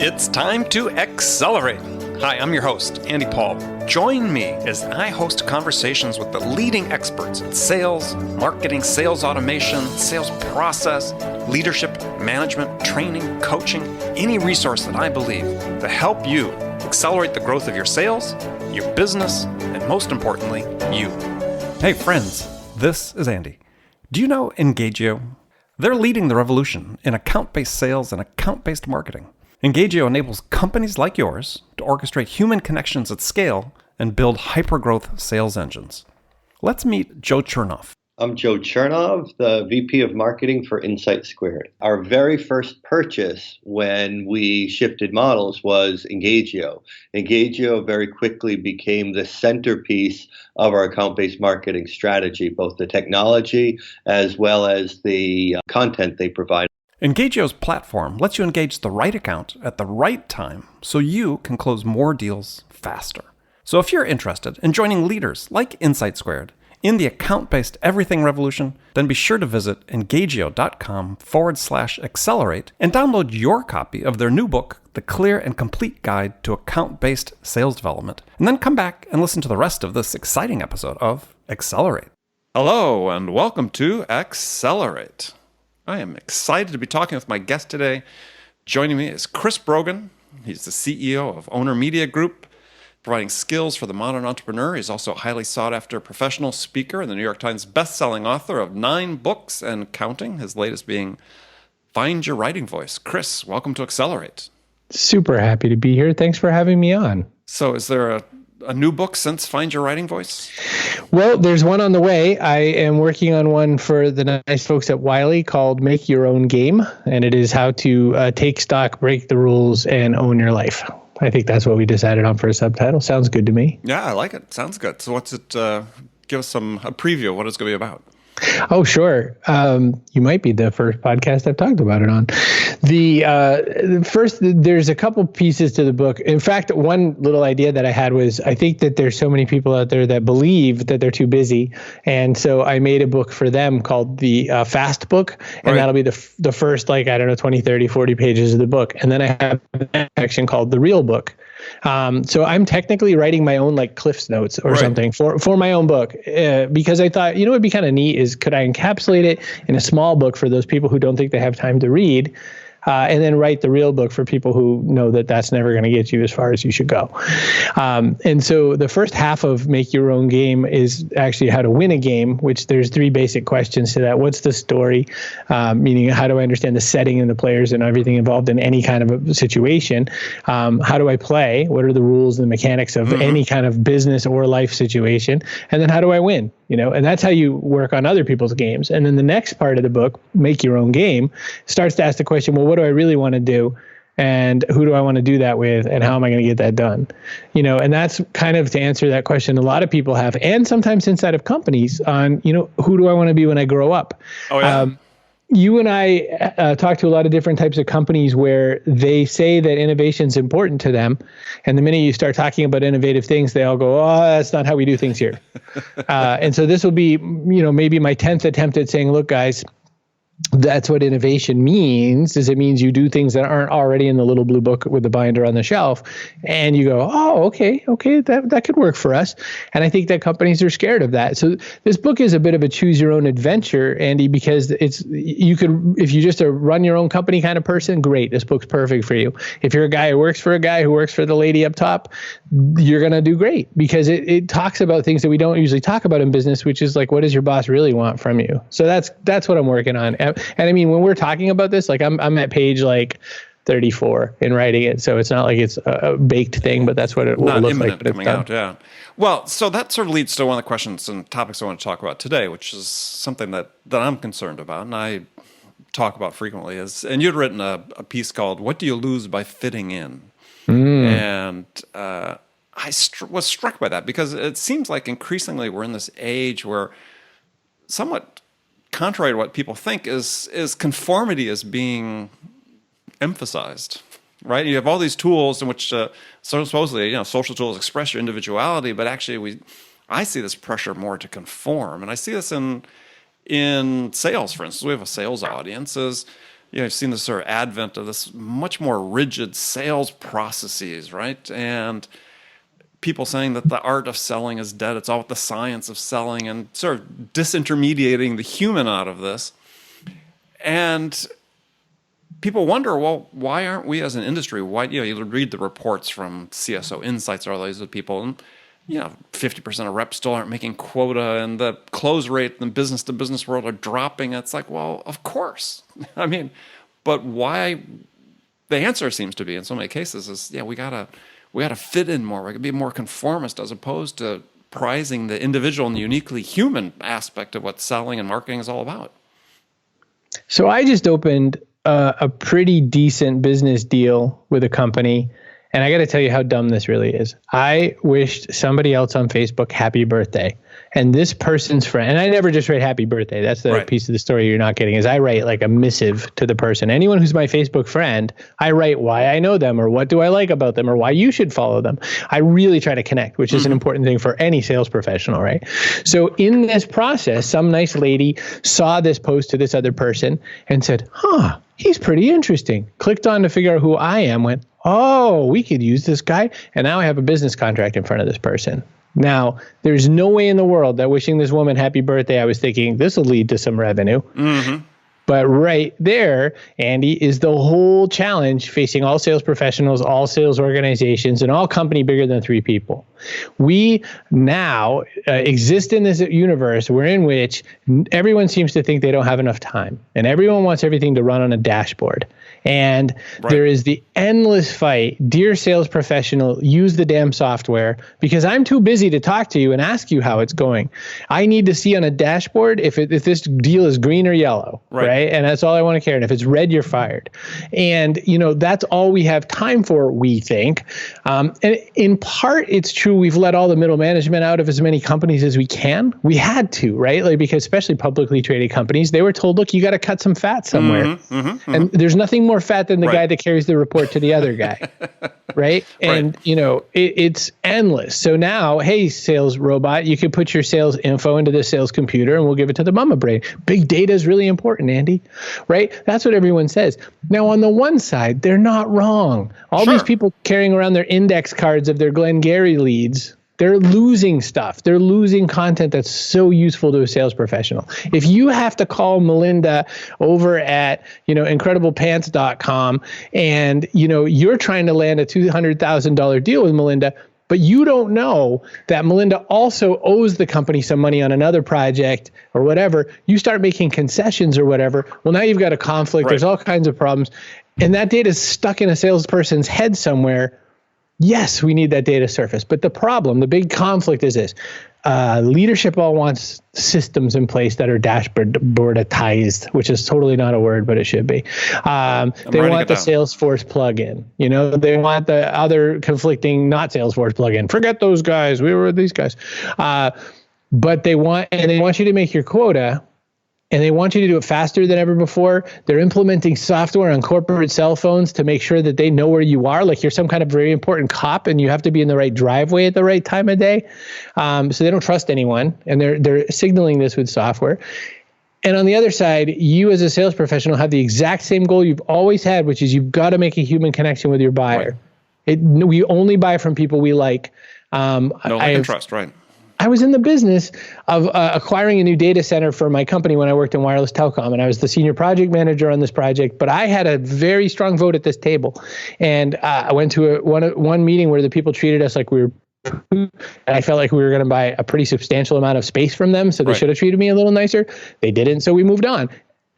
It's time to accelerate. Hi, I'm your host, Andy Paul. Join me as I host conversations with the leading experts in sales, marketing, sales automation, sales process, leadership, management, training, coaching, any resource that I believe to help you accelerate the growth of your sales, your business, and most importantly, you. Hey friends, this is Andy. Do you know Engagio? They're leading the revolution in account-based sales and account-based marketing. Engagio enables companies like yours to orchestrate human connections at scale and build hyper-growth sales engines. Let's meet Joe Chernoff. I'm Joe Chernoff, the VP of Marketing for Insight Squared. Our very first purchase when we shifted models was Engagio. Engagio very quickly became the centerpiece of our account-based marketing strategy, both the technology as well as the content they provide. Engagio's platform lets you engage the right account at the right time so you can close more deals faster. So if you're interested in joining leaders like Insight Squared in the account-based everything revolution, then be sure to visit engagio.com/accelerate and download your copy of their new book, The Clear and Complete Guide to Account-Based Sales Development, and then come back and listen to the rest of this exciting episode of Accelerate. Hello, and welcome to Accelerate. I am excited to be talking with my guest today. Joining me is Chris Brogan. He's the CEO of Owner Media Group, providing skills for the modern entrepreneur. He's also a highly sought-after professional speaker and the New York Times bestselling author of 9 books and counting, his latest being Find Your Writing Voice. Chris, welcome to Accelerate. Super happy to be here. Thanks for having me on. So is there a new book since Find Your Writing Voice? Well, there's one on the way. I am working on one for the nice folks at Wiley called Make Your Own Game, and it is how to take stock, break the rules, and own your life. I think that's what we decided on for a subtitle. Sounds good to me. Yeah, I like it. Sounds good. So what's it, give us a preview of what it's going to be about. Oh, sure. You might be the first podcast I've talked about it on. First, there's a couple pieces to the book. In fact, one little idea that I had was I think that there's so many people out there that believe that they're too busy. And so I made a book for them called the Fast Book. And that'll be the first, 20, 30, 40 pages of the book. And then I have a section called the Real Book. So I'm technically writing my own Cliff's Notes or something for my own book because I thought, what'd be kind of neat is could I encapsulate it in a small book for those people who don't think they have time to read, and then write the real book for people who know that that's never going to get you as far as you should go. And so the first half of Make Your Own Game is actually how to win a game, which there's 3 basic questions to that. What's the story? Meaning how do I understand the setting and the players and everything involved in any kind of a situation? How do I play? What are the rules and mechanics of any kind of business or life situation? And then how do I win? And that's how you work on other people's games. And then the next part of the book, Make Your Own Game, starts to ask the question, well, what do I really want to do? And who do I want to do that with? And how am I going to get that done? And that's kind of to answer that question a lot of people have, and sometimes inside of companies on, who do I want to be when I grow up? Oh, yeah. You and I talk to a lot of different types of companies where they say that innovation is important to them. And the minute you start talking about innovative things, they all go, oh, that's not how we do things here. And so this will be, maybe my 10th attempt at saying, look, guys, that's what innovation means, is it means you do things that aren't already in the little blue book with the binder on the shelf. And you go, oh, okay, that could work for us. And I think that companies are scared of that. So this book is a bit of a choose your own adventure, Andy, because if you just run your own company kind of person, great, this book's perfect for you. If you're a guy who works for a guy who works for the lady up top, you're going to do great because it talks about things that we don't usually talk about in business, which is what does your boss really want from you? So that's what I'm working on. And I mean, when we're talking about this, I'm at page 34 in writing it. So it's not like it's a baked thing, but that's what it will look like. Coming out, yeah. Well, so that sort of leads to one of the questions and topics I want to talk about today, which is something that I'm concerned about and I talk about frequently. And you'd written a piece called "What Do You Lose by Fitting In?" And I was struck by that because it seems like increasingly we're in this age where somewhat contrary to what people think is conformity is being emphasized, right? You have all these tools in which supposedly, social tools express your individuality, but actually I see this pressure more to conform. And I see this in sales, for instance. We have a sales audience. I've seen this sort of advent of this much more rigid sales processes, right? And people saying that the art of selling is dead. It's all the science of selling, and sort of disintermediating the human out of this. And people wonder, well, why aren't we as an industry? Why, you read the reports from CSO Insights or all these people, and 50% of reps still aren't making quota, and the close rate in the business to business world are dropping. It's like, well, of course. I mean, but why? The answer seems to be in so many cases is, we gotta fit in more. We gotta be more conformist as opposed to prizing the individual and the uniquely human aspect of what selling and marketing is all about. So I just opened a pretty decent business deal with a company. And I got to tell you how dumb this really is. I wished somebody else on Facebook happy birthday. And this person's friend, and I never just write happy birthday. That's the piece of the story you're not getting, is I write like a missive to the person. Anyone who's my Facebook friend, I write why I know them, or what do I like about them, or why you should follow them. I really try to connect, which is an important thing for any sales professional, right? So in this process, some nice lady saw this post to this other person and said, he's pretty interesting. Clicked on to figure out who I am, went, oh, we could use this guy. And now I have a business contract in front of this person. Now, there's no way in the world that wishing this woman happy birthday, I was thinking this will lead to some revenue. But right there, Andy, is the whole challenge facing all sales professionals, all sales organizations, and all company bigger than 3 people. We now exist in this universe in which everyone seems to think they don't have enough time, and everyone wants everything to run on a dashboard. And there is the endless fight. Dear sales professional, use the damn software, because I'm too busy to talk to you and ask you how it's going. I need to see on a dashboard if this deal is green or yellow, right? And that's all I want to care. And if it's red, you're fired. And, that's all we have time for, we think. And in part, it's true. We've let all the middle management out of as many companies as we can. We had to, right? Because especially publicly traded companies, they were told, look, you got to cut some fat somewhere. And there's nothing more fat than the guy that carries the report to the other guy, right? And, it's endless. So now, hey, sales robot, you can put your sales info into the sales computer and we'll give it to the mama brain. Big data is really important, Andy, right? That's what everyone says. Now, on the one side, they're not wrong. All these people carrying around their index cards of their Glengarry leads, they're losing stuff. They're losing content that's so useful to a sales professional. If you have to call Melinda over at, incrediblepants.com and, you're trying to land a $200,000 deal with Melinda, but you don't know that Melinda also owes the company some money on another project or whatever, you start making concessions or whatever. Well, now you've got a conflict. There's all kinds of problems. And that data is stuck in a salesperson's head somewhere. Yes, we need that data surface. But the big conflict is this. Leadership all wants systems in place that are dashboardized, which is totally not a word, but it should be. They want the Salesforce plugin. They want the other conflicting, not Salesforce plugin. Forget those guys. We were these guys. But they want you to make your quota. And they want you to do it faster than ever before. They're implementing software on corporate cell phones to make sure that they know where you are. Like you're some kind of very important cop and you have to be in the right driveway at the right time of day. So they don't trust anyone. And they're signaling this with software. And on the other side, you as a sales professional have the exact same goal you've always had, which is you've got to make a human connection with your buyer. We only buy from people we like. Trust, right? I was in the business of acquiring a new data center for my company when I worked in wireless telecom, and I was the senior project manager on this project, but I had a very strong vote at this table. And I went to one meeting where the people treated us like we were, and I felt like we were going to buy a pretty substantial amount of space from them, so they should have treated me a little nicer. They didn't, so we moved on.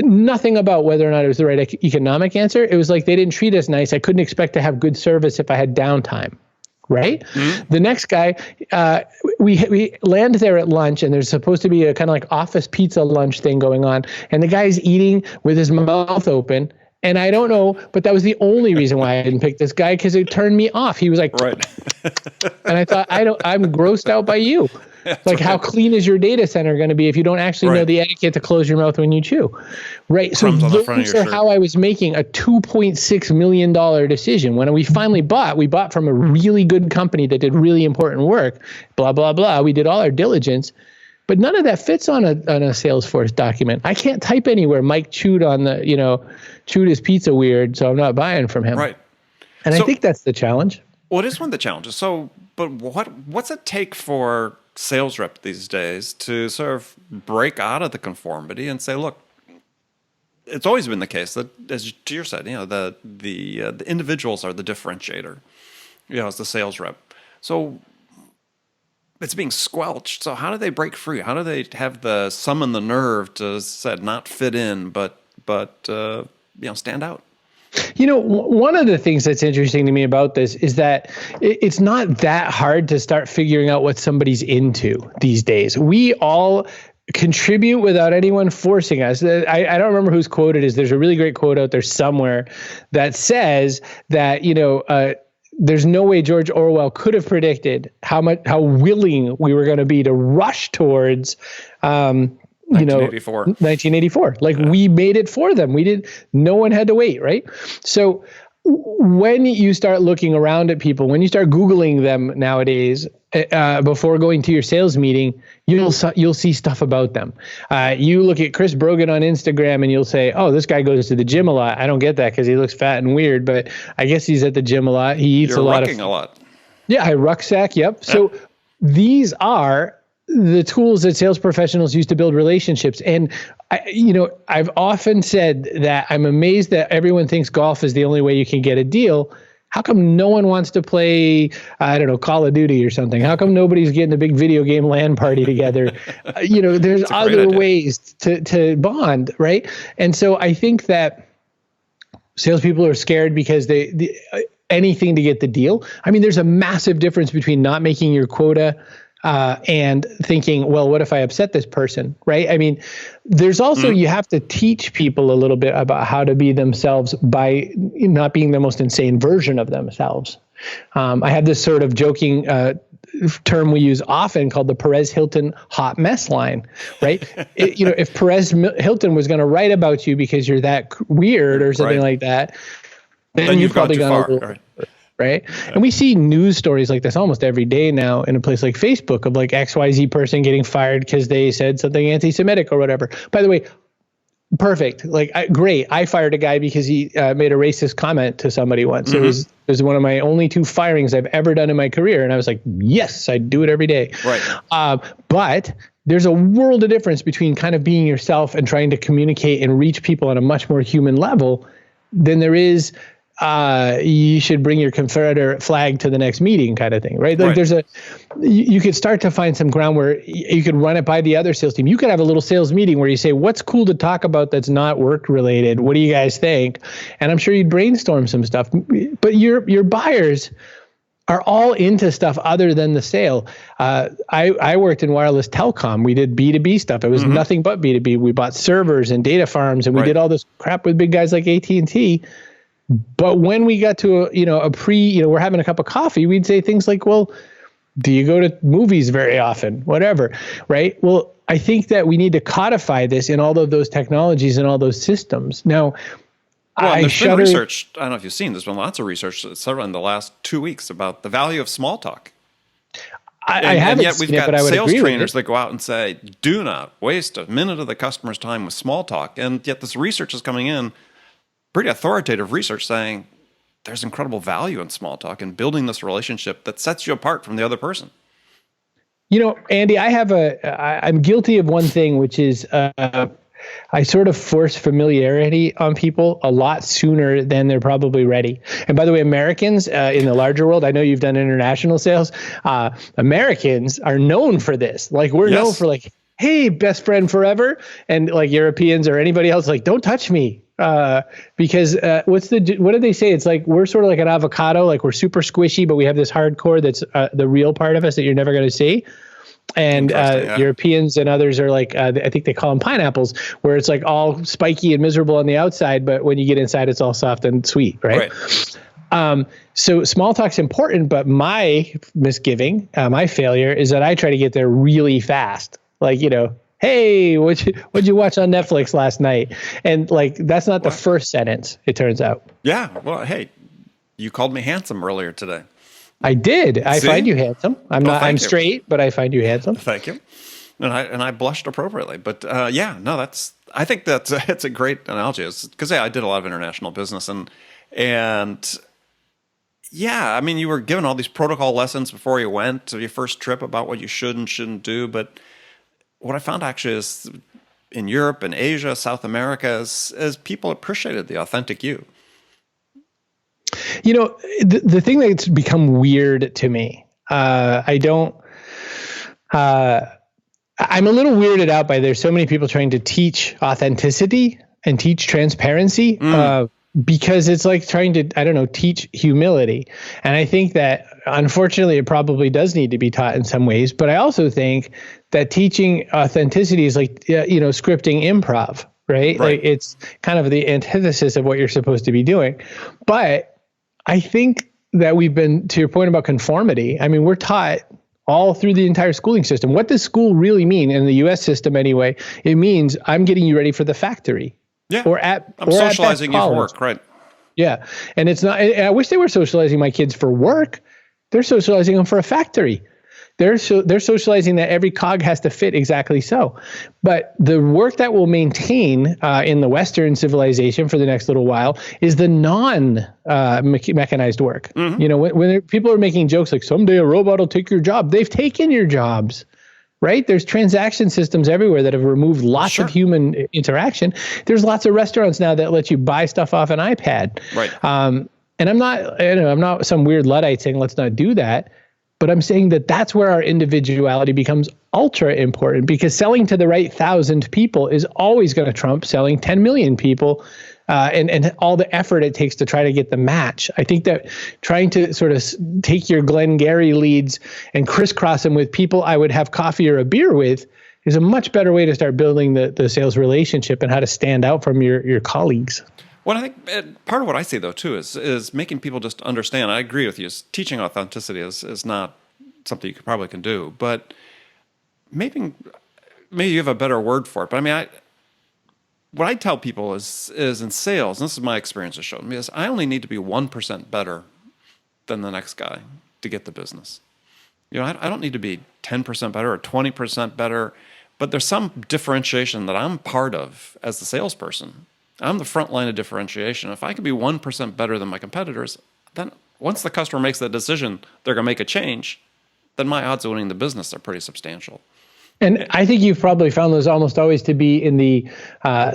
Nothing about whether or not it was the right economic answer. It was like they didn't treat us nice. I couldn't expect to have good service if I had downtime. Right? The next guy, we land there at lunch, and there's supposed to be a kind of like office pizza lunch thing going on. And the guy's eating with his mouth open. And I don't know, but that was the only reason why I didn't pick this guy, because it turned me off. He was like, and I thought, I'm grossed out by you. Like, how clean is your data center going to be if you don't actually know the etiquette to close your mouth when you chew? Right. So those are how I was making a $2.6 million decision. When we finally bought from a really good company that did really important work, blah, blah, blah. We did all our diligence. but none of that fits on a Salesforce document. I can't type anywhere. Mike chewed chewed his pizza weird, so I'm not buying from him. Right. And I think that's the challenge. Well, it is one of the challenges. So, but what's it take for sales rep these days to sort of break out of the conformity and say, look, it's always been the case that, as you said, the individuals are the differentiator, as the sales rep. So it's being squelched. So how do they break free? How do they have the summon the nerve to not fit in, but stand out? One of the things that's interesting to me about this is that it's not that hard to start figuring out what somebody's into these days. We all contribute without anyone forcing us. I don't remember whose quote it is. There's a really great quote out there somewhere that says that, there's no way George Orwell could have predicted how willing we were going to be to rush towards, 1984. Like we made it for them. No one had to wait. Right. So when you start looking around at people, when you start Googling them nowadays, before going to your sales meeting, you'll see stuff about them. You look at Chris Brogan on Instagram and you'll say, oh, this guy goes to the gym a lot. I don't get that because he looks fat and weird, but I guess he's at the gym a lot. He eats a lot. Yeah, I rucksack. Yep. So these are the tools that sales professionals use to build relationships. And I've often said that I'm amazed that everyone thinks golf is the only way you can get a deal. How come no one wants to play, Call of Duty or something? How come nobody's getting a big video game LAN party together? There's other ways to bond, right? And so I think that salespeople are scared because anything to get the deal. I mean, there's a massive difference between not making your quota and thinking, well, what if I upset this person, right? I mean, there's also, you have to teach people a little bit about how to be themselves by not being the most insane version of themselves. I have this sort of joking term we use often called the Perez Hilton hot mess line, right? If Perez Hilton was going to write about you because you're that weird or something like that, then you've probably gone a little... Right. Yeah. And we see news stories like this almost every day now in a place like Facebook of like XYZ person getting fired because they said something anti-Semitic or whatever. By the way, perfect. Like, great. I fired a guy because he made a racist comment to somebody once. Mm-hmm. It was one of my only 2 firings I've ever done in my career. And I was like, yes, I do it every day. Right. But there's a world of difference between kind of being yourself and trying to communicate and reach people on a much more human level than there is you should bring your Confederate flag to the next meeting kind of thing, right? Like you could start to find some ground where you could run it by the other sales team. You could have a little sales meeting where you say, what's cool to talk about that's not work related? What do you guys think? And I'm sure you'd brainstorm some stuff, but your buyers are all into stuff other than the sale. I worked in wireless telecom. We did B2B stuff. It was nothing but B2B. We bought servers and data farms and we did all this crap with big guys like AT&T. But when we got to we're having a cup of coffee, we'd say things like, well, do you go to movies very often? Whatever, right? Well, I think that we need to codify this in all of those technologies and all those systems. Now, there's been research, I don't know if you've seen, there's been lots of research in the last 2 weeks about the value of small talk. I haven't yet seen we've it, but got I would sales agree trainers with it. that go out and say, do not waste a minute of the customer's time with small talk. And yet this research is coming in, pretty authoritative research saying there's incredible value in small talk and building this relationship that sets you apart from the other person. Andy, I'm guilty of one thing, which is I sort of force familiarity on people a lot sooner than they're probably ready. And by the way, Americans in the larger world, I know you've done international sales. Americans are known for this. Like we're known for like, hey, best friend forever. And like Europeans or anybody else, like, don't touch me. Because what do they say? It's like we're sort of like an avocado, like we're super squishy, but we have this hard core that's the real part of us that you're never going to see. And Europeans and others are like, I think they call them pineapples, where it's like all spiky and miserable on the outside, but when you get inside, it's all soft and sweet, right? So small talk's important, but my misgiving, my failure is that I try to get there really fast. Like, hey, what'd you watch on Netflix last night? And like, that's not the first sentence, it turns out. Yeah. Well, hey, you called me handsome earlier today. I did. I find you handsome. I'm straight, but I find you handsome. Thank you. and I blushed appropriately. But I think it's a great analogy. Because I did a lot of international business, and I mean, you were given all these protocol lessons before you went to your first trip about what you should and shouldn't do. But what I found actually is in Europe and Asia, South America, is people appreciated the authentic you. You know, the thing that's become weird to me, I'm a little weirded out by there's so many people trying to teach authenticity and teach transparency. Because it's like trying to, I don't know, teach humility. And I think that unfortunately it probably does need to be taught in some ways. But I also think that teaching authenticity is like, scripting improv, right? Like it's kind of the antithesis of what you're supposed to be doing. But I think that we've been, to your point about conformity, I mean, we're taught all through the entire schooling system. What does school really mean in the U.S. system anyway? It means I'm getting you ready for the factory. Yeah. I'm socializing you for work, right? Yeah. And it's not, I wish they were socializing my kids for work. They're socializing them for a factory. They're socializing that every cog has to fit exactly so. But the work that will maintain in the Western civilization for the next little while is the non-mechanized work. Mm-hmm. You know, when people are making jokes like someday a robot will take your job, they've taken your jobs. Right? There's transaction systems everywhere that have removed lots of human interaction. There's lots of restaurants now that let you buy stuff off an iPad. Right. And I'm not some weird Luddite saying let's not do that, but I'm saying that that's where our individuality becomes ultra important, because selling to the right 1,000 people is always going to trump selling 10 million people. And all the effort it takes to try to get the match. I think that trying to sort of take your Glengarry leads and crisscross them with people I would have coffee or a beer with is a much better way to start building the sales relationship and how to stand out from your colleagues. Well, I think part of what I see, though, too, is making people just understand. I agree with you. Teaching authenticity is not something you probably can do. But maybe you have a better word for it. But I mean, what I tell people is in sales, and this is my experience has shown me, is I only need to be 1% better than the next guy to get the business. You know, I don't need to be 10% better or 20% better, but there's some differentiation that I'm part of as the salesperson. I'm the front line of differentiation. If I can be 1% better than my competitors, then once the customer makes that decision, they're going to make a change, then my odds of winning the business are pretty substantial. And I think you've probably found those almost always to be in the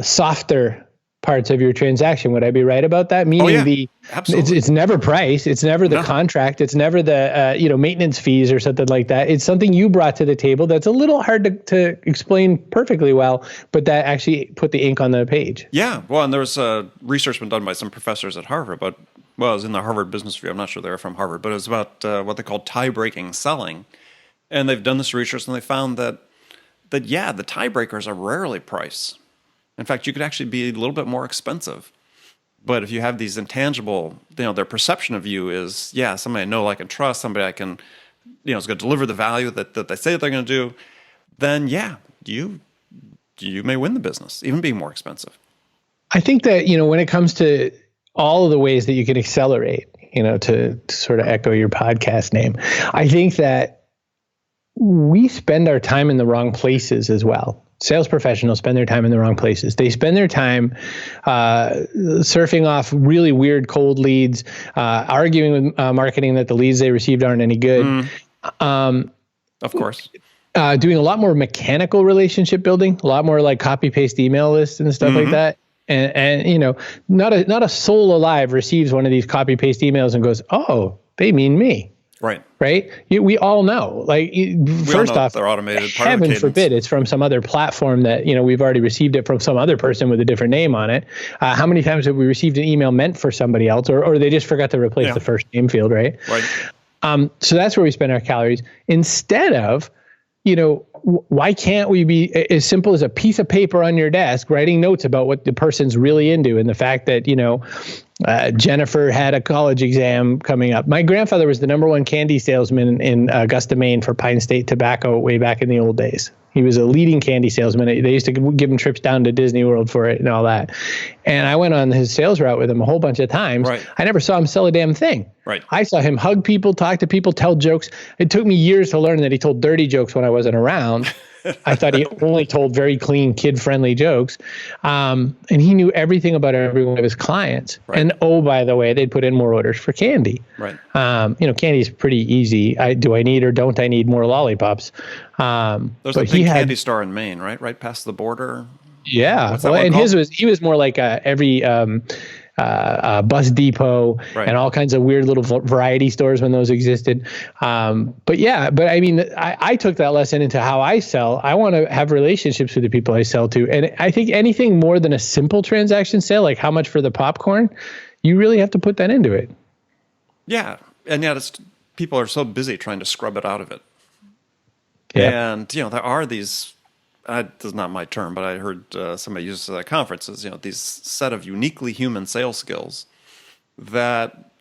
softer parts of your transaction. Would I be right about that? Meaning absolutely. It's never price. It's never the contract. It's never the maintenance fees or something like that. It's something you brought to the table that's a little hard to explain perfectly well, but that actually put the ink on the page. Yeah. Well, and there was research been done by some professors at Harvard, but it was in the Harvard Business Review. I'm not sure they were from Harvard, but it was about what they call tie-breaking selling. And they've done this research, and they found that the tiebreakers are rarely price. In fact, you could actually be a little bit more expensive. But if you have these intangible, their perception of you is, somebody I know, like, and trust, somebody I can, is going to deliver the value that they say they're going to do, then you may win the business, even being more expensive. I think that, when it comes to all of the ways that you can accelerate, to sort of echo your podcast name, I think that we spend our time in the wrong places as well. Sales professionals spend their time in the wrong places. They spend their time surfing off really weird cold leads, arguing with marketing that the leads they received aren't any good. Of course. Doing a lot more mechanical relationship building, a lot more like copy-paste email lists and stuff like that. And not a soul alive receives one of these copy-paste emails and goes, oh, they mean me. Right. We all know, first off, they're automated. Heaven forbid it's from some other platform that, we've already received it from some other person with a different name on it. How many times have we received an email meant for somebody else, or they just forgot to replace the first name field, right? So that's where we spend our calories instead of, why can't we be as simple as a piece of paper on your desk writing notes about what the person's really into, and the fact that, Jennifer had a college exam coming up. My grandfather was the #1 candy salesman in Augusta, Maine for Pine State Tobacco way back in the old days. He was a leading candy salesman. They used to give him trips down to Disney World for it and all that. And I went on his sales route with him a whole bunch of times. I never saw him sell a damn thing. I saw him hug people, talk to people, tell jokes. It took me years to learn that he told dirty jokes when I wasn't around. I thought he only told very clean, kid-friendly jokes. And he knew everything about every one of his clients. Right. And oh, by the way, they'd put in more orders for candy. Right. Candy's pretty easy. Do I need or don't I need more lollipops? There's a big candy store in Maine, right? Right past the border. Yeah. What's that one and called? he was more like every bus depot and all kinds of weird little variety stores when those existed. But I mean, I took that lesson into how I sell. I want to have relationships with the people I sell to. And I think anything more than a simple transaction sale, like how much for the popcorn, you really have to put that into it. Yeah. And yet people are so busy trying to scrub it out of it. Yeah. And, there are these, this is not my term, but I heard somebody use it at conferences, these set of uniquely human sales skills that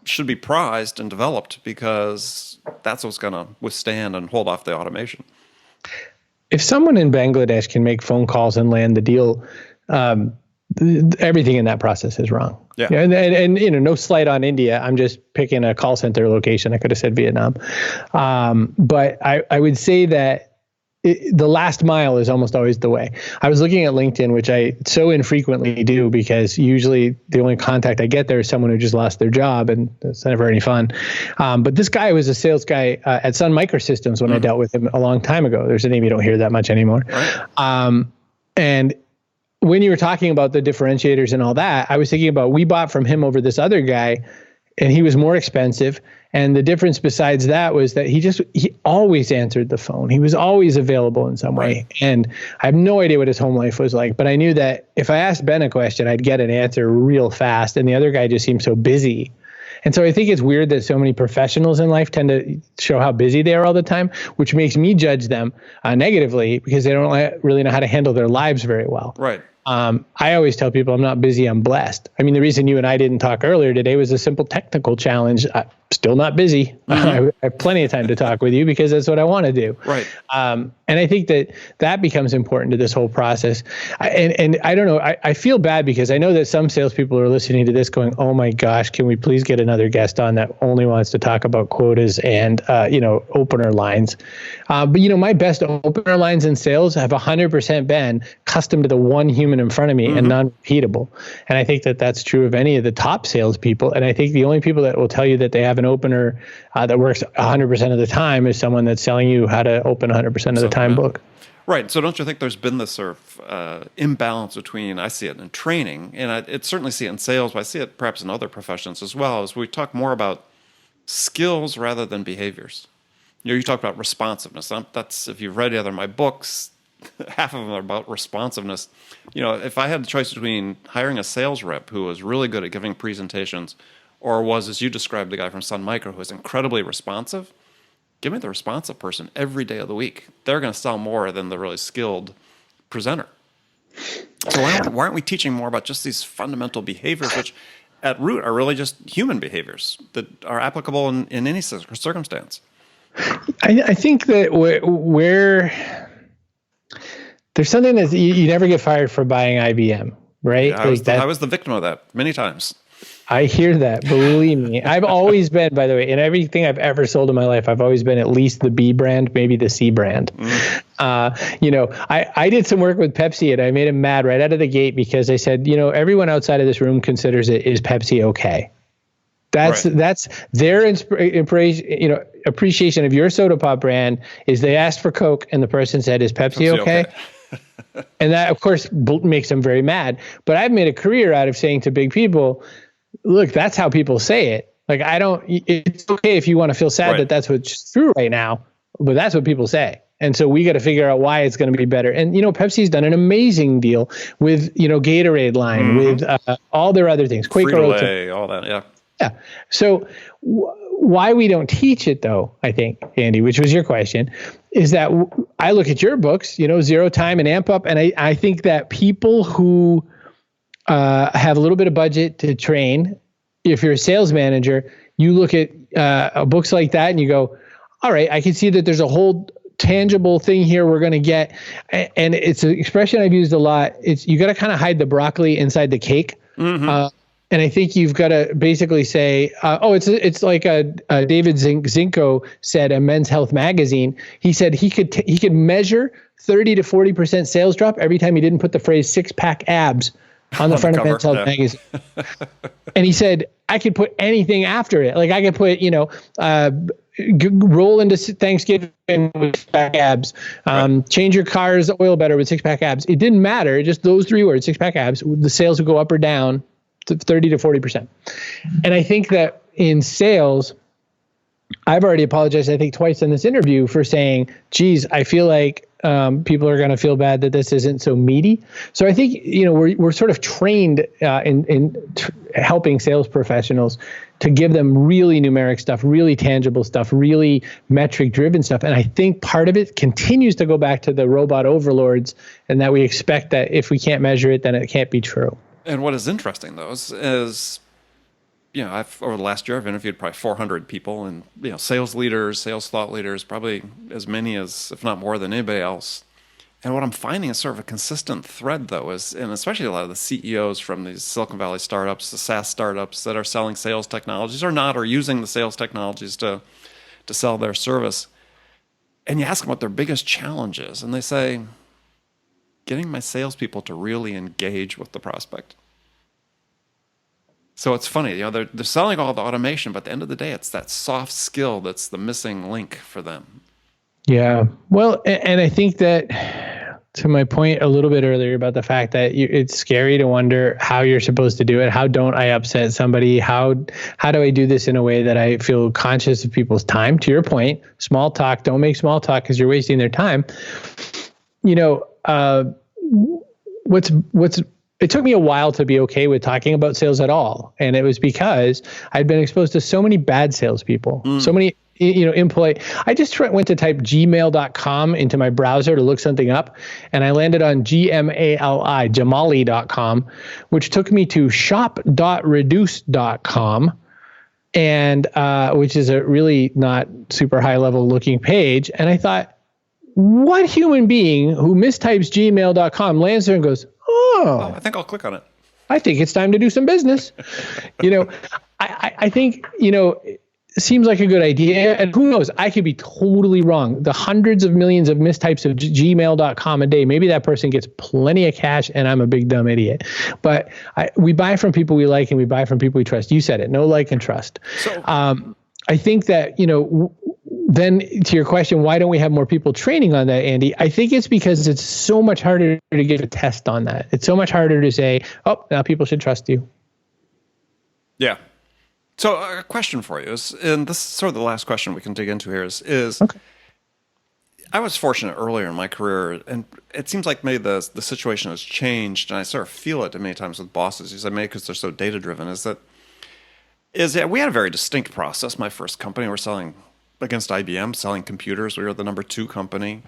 should be prized and developed because that's what's going to withstand and hold off the automation. If someone in Bangladesh can make phone calls and land the deal, everything in that process is wrong. Yeah. And no slight on India. I'm just picking a call center location. I could have said Vietnam. But I would say that the last mile is almost always the way. I was looking at LinkedIn, which I so infrequently do because usually the only contact I get there is someone who just lost their job, and it's never any fun. But this guy was a sales guy at Sun Microsystems when I dealt with him a long time ago. There's a name you don't hear that much anymore. Right. And when you were talking about the differentiators and all that, I was thinking about we bought from him over this other guy, and he was more expensive. And the difference besides that was that he always answered the phone. He was always available in some way. And I have no idea what his home life was like, but I knew that if I asked Ben a question, I'd get an answer real fast. And the other guy just seemed so busy. And so I think it's weird that so many professionals in life tend to show how busy they are all the time, which makes me judge them negatively because they don't really know how to handle their lives very well. Right. I always tell people I'm not busy, I'm blessed. I mean, the reason you and I didn't talk earlier today was a simple technical challenge. I'm still not busy. I have plenty of time to talk with you because that's what I want to do. Right. And I think that becomes important to this whole process. And I don't know, I feel bad because I know that some salespeople are listening to this going, oh my gosh, can we please get another guest on that only wants to talk about quotas and, opener lines. But my best opener lines in sales have 100% been custom to the one human in front of me and non-repeatable. And I think that that's true of any of the top salespeople. And I think the only people that will tell you that they have an opener that works 100% of the time is someone that's selling you how to open 100% of the time book. Right. So don't you think there's been this sort of imbalance between, I see it in training, and I certainly see it in sales, but I see it perhaps in other professions as well, as we talk more about skills rather than behaviors. You talk about responsiveness. That's, if you've read either of my books, half of them are about responsiveness. If I had the choice between hiring a sales rep who was really good at giving presentations or was, as you described, the guy from Sun Micro who was incredibly responsive, give me the responsive person every day of the week. They're going to sell more than the really skilled presenter. So why aren't we teaching more about just these fundamental behaviors, which at root are really just human behaviors that are applicable in any circumstance? I think that where there's something that you never get fired for buying IBM, right? I was the victim of that many times. I hear that. Believe me. I've always been, by the way, in everything I've ever sold in my life, I've always been at least the B brand, maybe the C brand. I did some work with Pepsi and I made them mad right out of the gate because I said, everyone outside of this room considers is Pepsi okay? That's their appreciation of your soda pop brand is they asked for Coke and the person said, is Pepsi okay? And that, of course, makes them very mad. But I've made a career out of saying to big people, look, that's how people say it. Like, it's okay if you want to feel sad that that's what's true right now, but that's what people say. And so we got to figure out why it's going to be better. And, Pepsi's done an amazing deal with, Gatorade line, with all their other things. Quaker Oats. All that, yeah. Yeah. So why we don't teach it, though, I think, Andy, which was your question, is that I look at your books, Zero Time and Amp Up, and I think that people who have a little bit of budget to train, if you're a sales manager, you look at books like that and you go, all right, I can see that there's a whole tangible thing here we're going to get. And it's an expression I've used a lot. It's you got to kind of hide the broccoli inside the cake. And I think you've got to basically say, it's like David Zinko said in Men's Health magazine. He said he could measure 30 to 40% sales drop every time he didn't put the phrase six-pack abs on the front of Men's Health magazine. And he said, I could put anything after it. Like I could put, roll into Thanksgiving with six-pack abs, change your car's oil better with six-pack abs. It didn't matter. Just those three words, six-pack abs, the sales would go up or down to 30 to 40%. And I think that in sales, I've already apologized, I think twice in this interview for saying, geez, I feel like people are going to feel bad that this isn't so meaty. So I think, we're sort of trained in helping sales professionals to give them really numeric stuff, really tangible stuff, really metric driven stuff. And I think part of it continues to go back to the robot overlords, and that we expect that if we can't measure it, then it can't be true. And what is interesting, though, is over the last year, I've interviewed probably 400 people, and sales leaders, sales thought leaders, probably as many as, if not more than anybody else. And what I'm finding is sort of a consistent thread, though, and especially a lot of the CEOs from these Silicon Valley startups, the SaaS startups that are selling sales technologies or using the sales technologies to sell their service. And you ask them what their biggest challenge is, and they say, getting my salespeople to really engage with the prospect. So it's funny, they're selling all the automation, but at the end of the day, it's that soft skill that's the missing link for them. Yeah. Well, and I think that, to my point a little bit earlier about the fact that it's scary to wonder how you're supposed to do it. How don't I upset somebody? How do I do this in a way that I feel conscious of people's time? To your point, small talk, don't make small talk because you're wasting their time. It took me a while to be okay with talking about sales at all. And it was because I'd been exposed to so many bad salespeople, so many, impolite. I just went to type gmail.com into my browser to look something up. And I landed on jamali.com, which took me to shop.reduce.com. And, which is a really not super high level looking page. And I thought, what human being who mistypes gmail.com lands there and goes, oh, I think I'll click on it. I think it's time to do some business. I think, it seems like a good idea. And who knows, I could be totally wrong. The hundreds of millions of mistypes of gmail.com a day, maybe that person gets plenty of cash and I'm a big dumb idiot. But we buy from people we like and we buy from people we trust. You said it, no like and trust. So, I think that, then to your question, why don't we have more people training on that, Andy? I think it's because it's so much harder to give a test on that. It's so much harder to say, oh, now people should trust you. Yeah. So a question for you is, and this is sort of the last question we can dig into here is okay. I was fortunate earlier in my career, and it seems like maybe the situation has changed, and I sort of feel it many times with bosses. You said maybe because they're so data driven. Is we had a very distinct process. My first company, we're selling against IBM, selling computers. We were the number 2 company.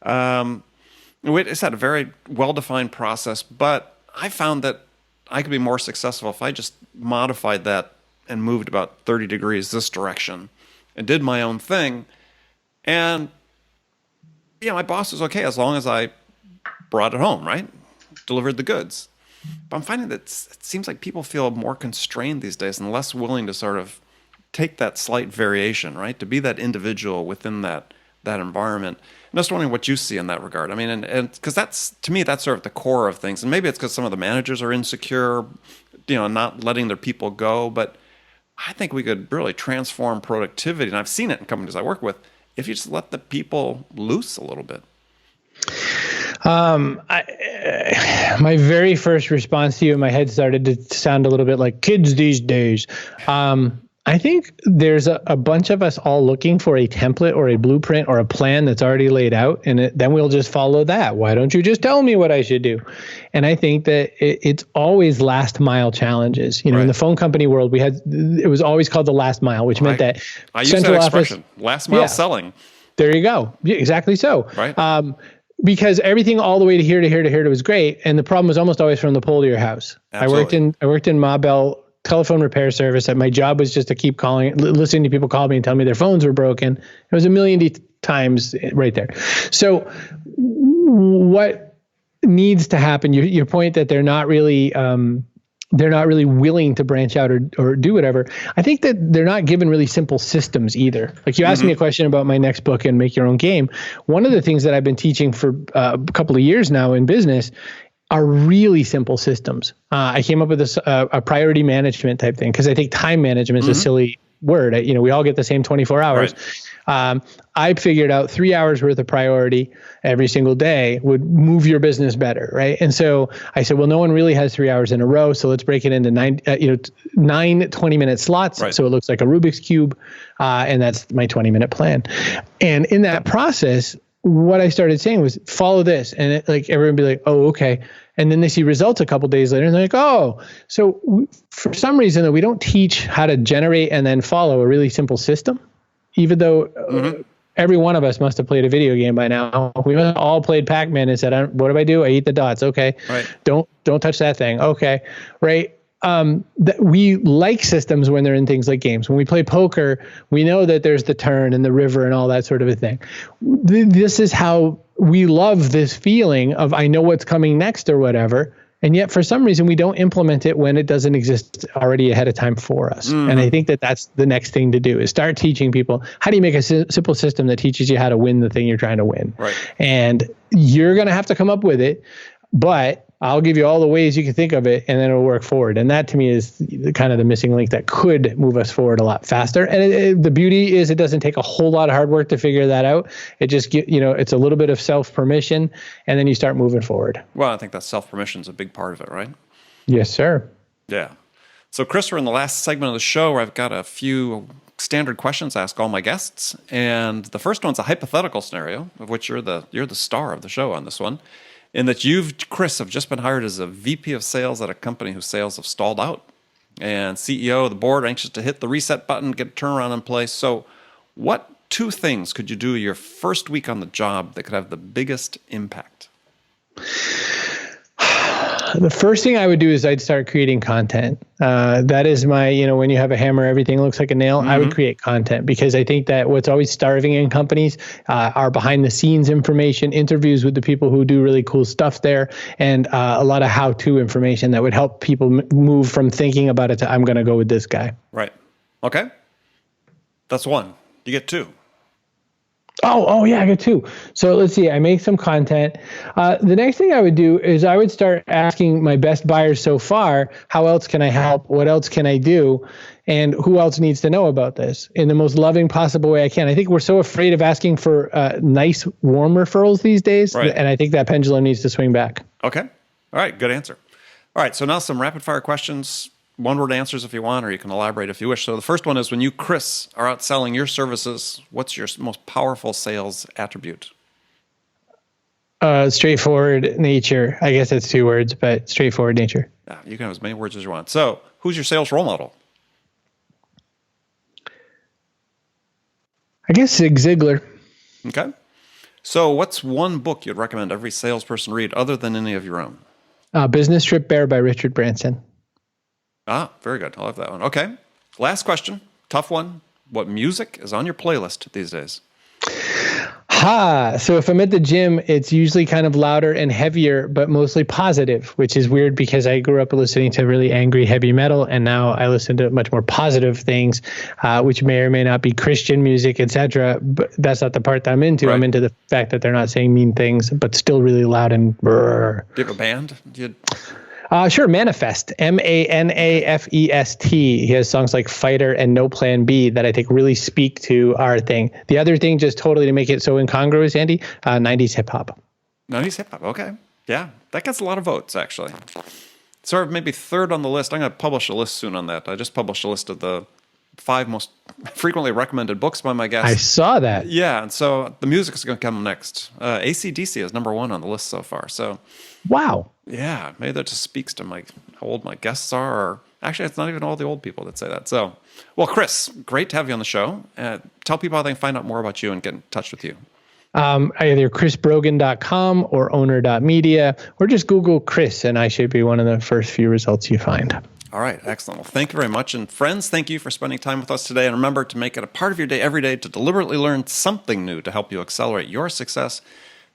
We just had a very well-defined process, but I found that I could be more successful if I just modified that and moved about 30 degrees this direction and did my own thing. And, my boss was okay as long as I brought it home, right? Delivered the goods. But I'm finding that it seems like people feel more constrained these days and less willing to sort of take that slight variation, right? To be that individual within that environment. I'm just wondering what you see in that regard. I mean, and because to me, that's sort of the core of things. And maybe it's because some of the managers are insecure, not letting their people go. But I think we could really transform productivity. And I've seen it in companies I work with if you just let the people loose a little bit. My very first response to you in my head started to sound a little bit like kids these days. I think there's a bunch of us all looking for a template or a blueprint or a plan that's already laid out, and then we'll just follow that. Why don't you just tell me what I should do? And I think that it's always last mile challenges. Right. In the phone company world, it was always called the last mile, which meant that I use that expression, last mile selling. There you go. Yeah, exactly so. Right. Because everything all the way to here was great, and the problem was almost always from the pole to your house. Absolutely. I worked in Ma Bell telephone repair service, that my job was just to keep listening to people call me and tell me their phones were broken. It was a million times right there. So what needs to happen, your point that they're not really they're not really willing to branch out or do whatever. I think that they're not given really simple systems either. Like you asked me a question about my next book and Make Your Own Game. One of the things that I've been teaching for a couple of years now in business are really simple systems. I came up with this a priority management type thing because I think time management is a silly word. We all get the same 24 hours. Right. I figured out 3 hours worth of priority every single day would move your business better, right? And so I said, well, no one really has 3 hours in a row, so let's break it into nine 20-minute slots, so it looks like a Rubik's Cube, and that's my 20-minute plan. And in that process, what I started saying was follow this, and everyone would be like, oh, okay. And then they see results a couple days later, and they're like, oh. So for some reason, though, we don't teach how to generate and then follow a really simple system, even though every one of us must have played a video game by now. We must have all played Pac-Man and said, what do I do? I eat the dots. Okay. Right. Don't touch that thing. Okay. Right. That we like systems when they're in things like games. When we play poker, we know that there's the turn and the river and all that sort of a thing. This is how we love this feeling of I know what's coming next or whatever. And yet for some reason we don't implement it when it doesn't exist already ahead of time for us. And I think that that's the next thing to do is start teaching people, how do you make a simple system that teaches you how to win the thing you're trying to win? Right. And you're going to have to come up with it, but I'll give you all the ways you can think of it, and then it'll work forward. And that to me is kind of the missing link that could move us forward a lot faster. And the beauty is it doesn't take a whole lot of hard work to figure that out. It just it's a little bit of self-permission, and then you start moving forward. Well, I think that self-permission is a big part of it, right? Yes, sir. Yeah. So, Chris, we're in the last segment of the show where I've got a few standard questions to ask all my guests, and the first one's a hypothetical scenario of which you're the star of the show on this one. In that Chris, have just been hired as a VP of sales at a company whose sales have stalled out. And CEO of the board anxious to hit the reset button, get a turnaround in place. So what 2 things could you do your first week on the job that could have the biggest impact? The first thing I would do is I'd start creating content. That is my, when you have a hammer, everything looks like a nail. I would create content because I think that what's always starving in companies are behind the scenes information, interviews with the people who do really cool stuff there, and a lot of how-to information that would help people move from thinking about it to I'm going to go with this guy. Right. Okay. That's 1. You get 2. Oh yeah, I get 2. So let's see. I make some content. The next thing I would do is I would start asking my best buyers so far, how else can I help? What else can I do? And who else needs to know about this in the most loving possible way I can? I think we're so afraid of asking for nice, warm referrals these days. Right. And I think that pendulum needs to swing back. Okay. All right. Good answer. All right. So now some rapid fire questions. 1-word answers if you want, or you can elaborate if you wish. So the first one is when you, Chris, are out selling your services, what's your most powerful sales attribute? Straightforward nature. I guess that's 2 words, but straightforward nature. Yeah, you can have as many words as you want. So who's your sales role model? I guess Zig Ziglar. Okay. So what's 1 book you'd recommend every salesperson read other than any of your own? Business Trip Bear by Richard Branson. Ah, very good. I love that one. Okay. Last question. Tough one. What music is on your playlist these days? So if I'm at the gym, it's usually kind of louder and heavier, but mostly positive, which is weird because I grew up listening to really angry heavy metal, and now I listen to much more positive things, which may or may not be Christian music, etc. But that's not the part that I'm into. Right. I'm into the fact that they're not saying mean things, but still really loud and brrr. Do you have a band? Sure. Manifest, Manafest. He has songs like Fighter and No Plan B that I think really speak to our thing. The other thing, just totally to make it so incongruous, Andy, 90s hip hop. 90s hip hop. Okay. Yeah. That gets a lot of votes, actually. Sort of maybe 3rd on the list. I'm going to publish a list soon on that. I just published a list of the 5 most frequently recommended books by my guests. I saw that. Yeah. And so the music is going to come next. AC/DC is number 1 on the list so far. So. Wow. Yeah, maybe that just speaks to how old my guests are. Or actually, it's not even all the old people that say that. So, well, Chris, great to have you on the show. Tell people how they can find out more about you and get in touch with you. Either chrisbrogan.com or owner.media, or just Google Chris, and I should be one of the first few results you find. All right, excellent. Well, thank you very much. And friends, thank you for spending time with us today. And remember to make it a part of your day every day to deliberately learn something new to help you accelerate your success.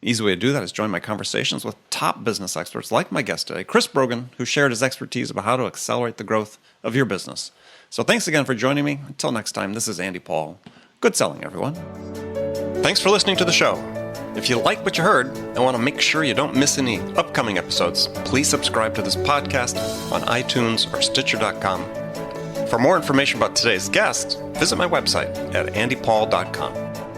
Easy way to do that is join my conversations with top business experts like my guest today, Chris Brogan, who shared his expertise about how to accelerate the growth of your business. So thanks again for joining me. Until next time, this is Andy Paul. Good selling, everyone. Thanks for listening to the show. If you like what you heard and want to make sure you don't miss any upcoming episodes, please subscribe to this podcast on iTunes or Stitcher.com. For more information about today's guest, visit my website at andypaul.com.